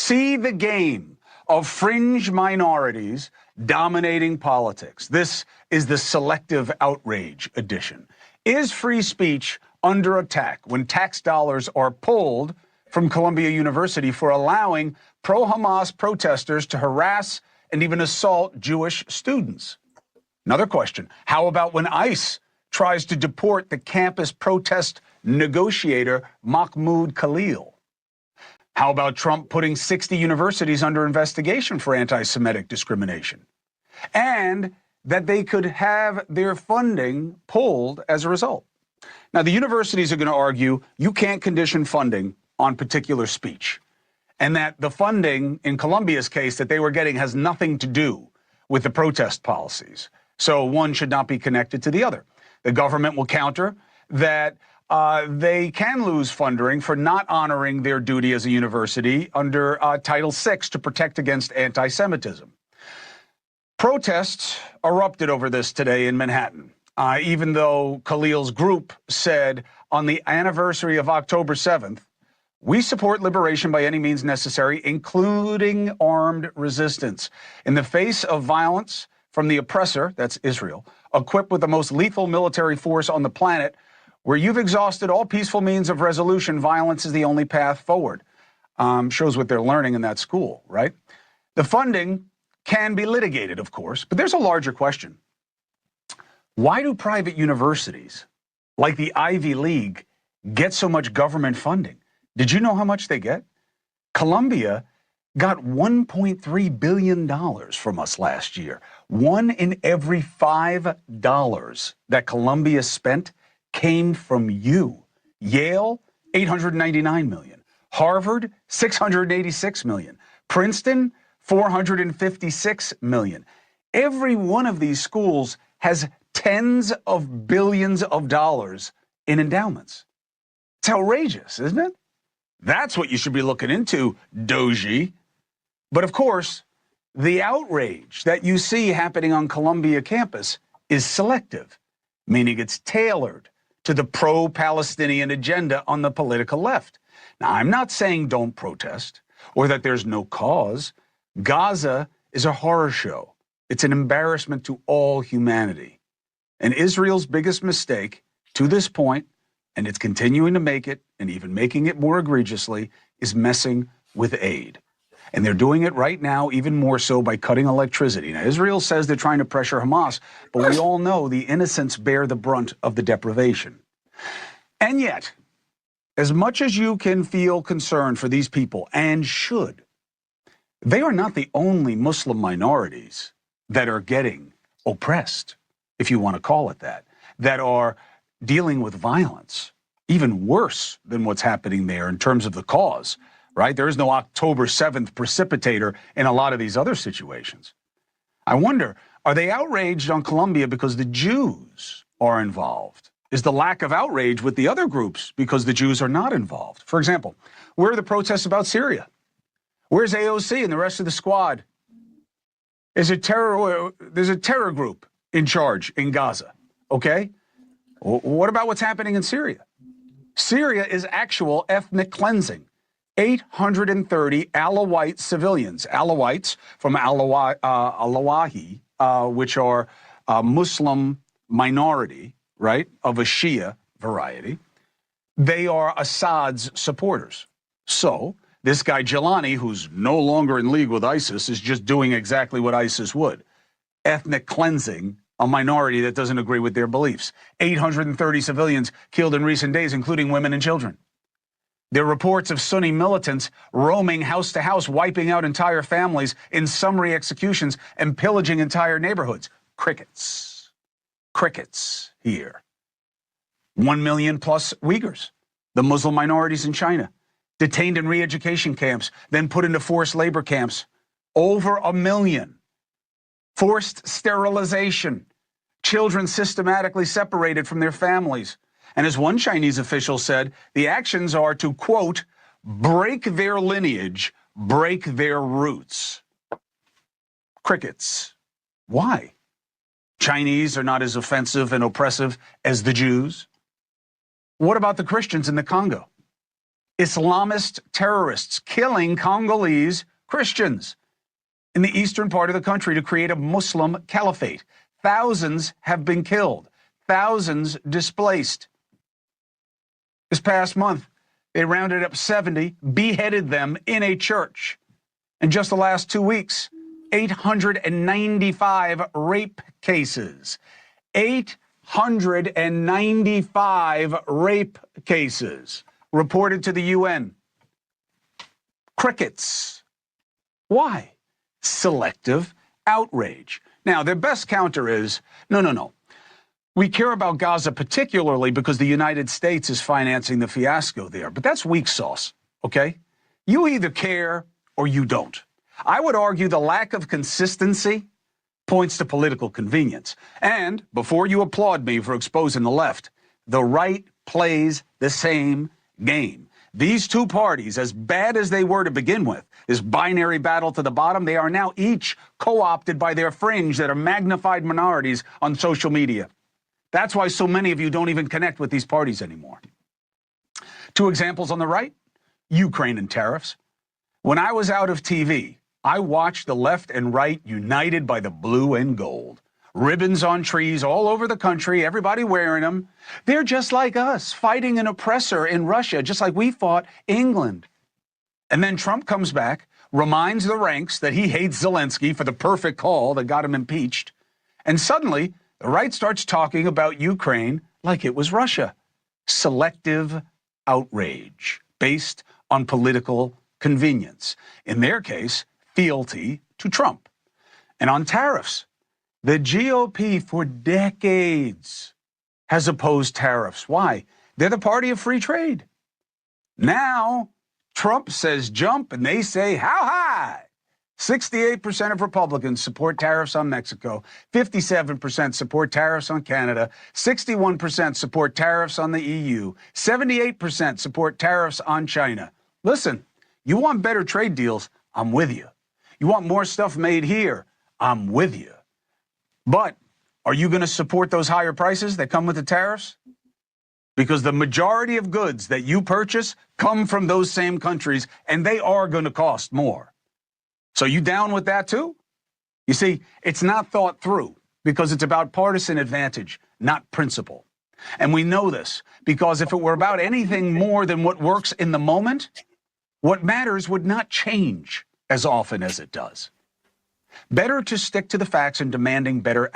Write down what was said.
See the game of fringe minorities dominating politics. This is the selective outrage edition. Is free speech under attack when tax dollars are pulled from Columbia University for allowing pro-Hamas protesters to harass and even assault Jewish students? Another question, how about when ICE tries to deport the campus protest negotiator Mahmoud Khalil? How about Trump putting 60 universities under investigation for anti-Semitic discrimination? And that they could have their funding pulled as a result. Now, the universities are going to argue you can't condition funding on particular speech, and that the funding, in Columbia's case, that they were getting has nothing to do with the protest policies. So one should not be connected to the other. The government will counter that they can lose funding for not honoring their duty as a university under Title VI to protect against anti-Semitism. Protests erupted over this today in Manhattan, even though Khalil's group said on the anniversary of October 7th, we support liberation by any means necessary, including armed resistance. In the face of violence from the oppressor, that's Israel, equipped with the most lethal military force on the planet, where you've exhausted all peaceful means of resolution, violence is the only path forward. Shows what they're learning in that school, right? The funding can be litigated, of course, but there's a larger question. Why do private universities, like the Ivy League, get so much government funding? Did you know how much they get? Columbia got $1.3 billion from us last year. One in every $5 that Columbia spent came from you. Yale, $899 million. Harvard, $686 million. Princeton, $456 million. Every one of these schools has tens of billions of dollars in endowments. It's outrageous, isn't it? That's what you should be looking into, Doji. But of course, the outrage that you see happening on Columbia campus is selective, meaning it's tailored to the pro-Palestinian agenda on the political left. Now, I'm not saying don't protest or that there's no cause. Gaza is a horror show. It's an embarrassment to all humanity. And Israel's biggest mistake to this point, and it's continuing to make it, and even making it more egregiously, is messing with aid. And they're doing it right now, even more so by cutting electricity. Now, Israel says they're trying to pressure Hamas, but we all know the innocents bear the brunt of the deprivation. And yet, as much as you can feel concern for these people, and should, they are not the only Muslim minorities that are getting oppressed, if you want to call it that are dealing with violence, even worse than what's happening there in terms of the cause, right? There is no October 7th precipitator in a lot of these other situations. I wonder, are they outraged on Columbia because the Jews are involved? Is the lack of outrage with the other groups because the Jews are not involved? For example, where are the protests about Syria? Where's AOC and the rest of the squad? There's a terror group in charge in Gaza, okay? What about what's happening in Syria? Syria is actual ethnic cleansing. 830 Alawite civilians, Alawites from Alawahi, which are a Muslim minority, right, of a Shia variety. They are Assad's supporters. So this guy Gilani, who's no longer in league with ISIS, is just doing exactly what ISIS would. Ethnic cleansing a minority that doesn't agree with their beliefs. 830 civilians killed in recent days, including women and children. There are reports of Sunni militants roaming house to house, wiping out entire families in summary executions and pillaging entire neighborhoods. Crickets. Crickets here. 1 million plus Uyghurs, the Muslim minorities in China, detained in re-education camps, then put into forced labor camps. Over 1 million. Forced sterilization. Children systematically separated from their families. And as one Chinese official said, the actions are to, quote, break their lineage, break their roots. Crickets. Why? Chinese are not as offensive and oppressive as the Jews. What about the Christians in the Congo? Islamist terrorists killing Congolese Christians in the eastern part of the country to create a Muslim caliphate. Thousands have been killed, thousands displaced. This past month, they rounded up 70, beheaded them in a church. In just the last 2 weeks, 895 rape cases. 895 rape cases reported to the UN. Crickets. Why? Selective outrage. Now, their best counter is, no. We care about Gaza particularly because the United States is financing the fiasco there. But that's weak sauce, okay? You either care or you don't. I would argue the lack of consistency points to political convenience. And before you applaud me for exposing the left, the right plays the same game. These two parties, as bad as they were to begin with, this binary battle to the bottom, they are now each co-opted by their fringe that are magnified minorities on social media. That's why so many of you don't even connect with these parties anymore. Two examples on the right, Ukraine and tariffs. When I was out of TV, I watched the left and right united by the blue and gold. Ribbons on trees all over the country, everybody wearing them. They're just like us, fighting an oppressor in Russia, just like we fought England. And then Trump comes back, reminds the ranks that he hates Zelensky for the perfect call that got him impeached. And suddenly, the right starts talking about Ukraine like it was Russia. Selective outrage based on political convenience. In their case, fealty to Trump. And on tariffs, the GOP for decades has opposed tariffs. Why? They're the party of free trade. Now, Trump says jump and they say how high? 68% of Republicans support tariffs on Mexico, 57% support tariffs on Canada, 61% support tariffs on the EU, 78% support tariffs on China. Listen, you want better trade deals? I'm with you. You want more stuff made here? I'm with you. But are you going to support those higher prices that come with the tariffs? Because the majority of goods that you purchase come from those same countries, and they are going to cost more. So you down with that too? You see, it's not thought through because it's about partisan advantage, not principle. And we know this because if it were about anything more than what works in the moment, what matters would not change as often as it does. Better to stick to the facts and demanding better